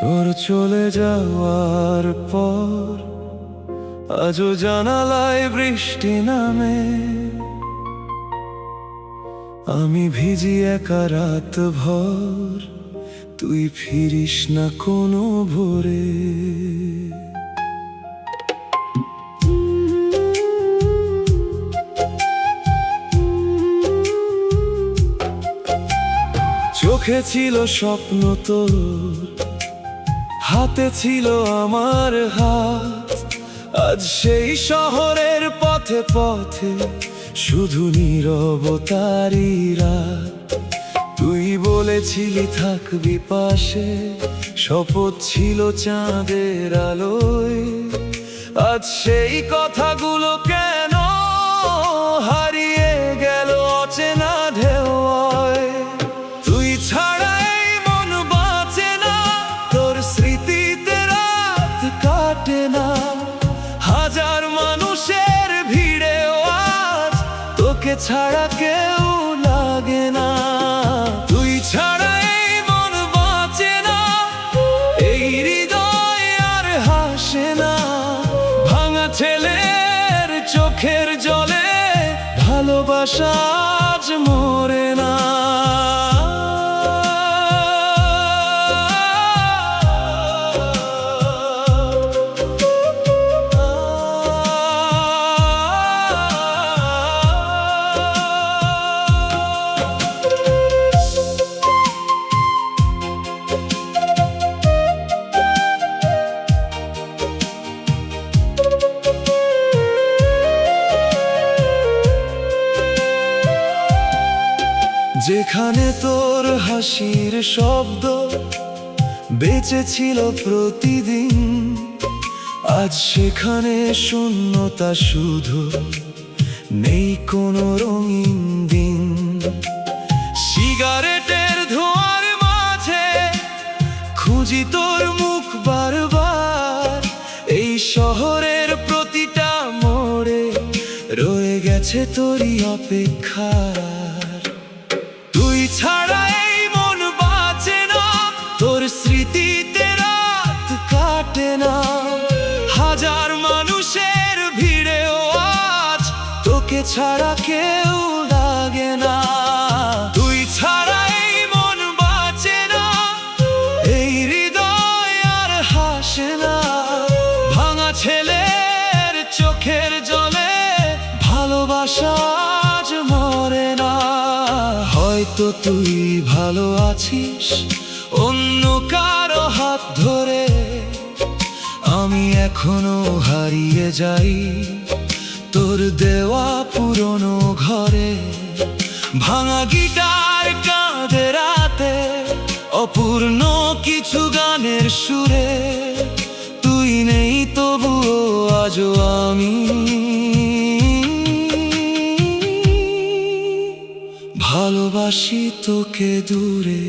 তোর চলে যাওয়ার পর আজও জানালায় বৃষ্টি নামে, আমি ভিজি একা রাত ভর, তুই ফিরিস না কোনো ভোরে। চোখে ছিল স্বপ্ন তোর, হাতে ছিল আমার হাত, আজ সেই শহরের পথে পথে শুধু নীরবতারই রাত। তুই বলেছিলি থাকবি পাশে, শপথ ছিল চাঁদের আলোয়, আজ সেই কথাগুলো কেন হারিয়ে গেল অচেনা ঢেউয়ে। তুই ছাড়া এই মন বাঁচে না, তোর স্মৃতিতে রাত কাটে না, হাজার মানুষের ভিড়েও আজ তোকে ছাড়া কেউ লাগে না। তুই ছাড়া এই মন বাঁচে না, এই হৃদয় আর হাসে না, ভাঙা ছেলের চোখের জলে ভালোবাসা আজ মরে না। যেখানে তোর হাসির শব্দ বেঁচে ছিল প্রতিদিন, আজ সেখানে শূন্যতা শুধু, নেই কোনো রঙিন দিন। সিগারেটের ধোঁয়ার মাঝে খুঁজি তোর মুখ বারবার, এই শহরের প্রতিটা মোড়ে রয়ে গেছে তোরই অপেক্ষার। তুই ছাড়া এই মন বাঁচে না, তোর স্মৃতিতে রাত কাটে না, হাজার মানুষের ভিড়েও আজ তোকে ছাড়া কেউ লাগে না। তুই ছাড়া এই মন বাঁচে না, এই হৃদয় আর হাসে না, ভাঙা ছেলের চোখের জলে ভালোবাসা আজ মরে না। হয়তো তুই ভালো আছিস অন্য কারো হাত ধরে, আমি এখনো হারিয়ে যাই তোর দেওয়া পুরনো ঘরে। ভাঙা গিটার কাঁধে রাতে, অপূর্ণ কিছু গানের সুরে, তুই নেই তবুও আজও আমি ভালোবাসি তোকে দূরে।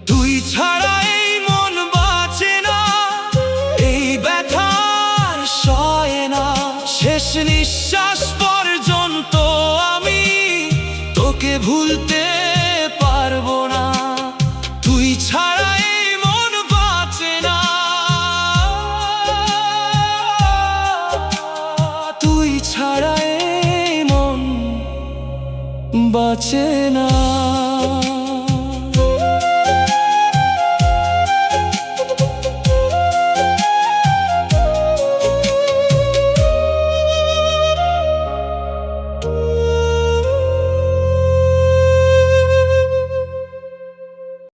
তুই ছাড়া এই মন বাঁচে না, এই ব্যথার সয় না, শেষ নিঃশ্বাস পর্যন্ত আমি তোকে ভুলতে পারবো না। তুই ছাড়া এই মন বাঁচে না, তুই ছাড়া এই মন বাঁচে না।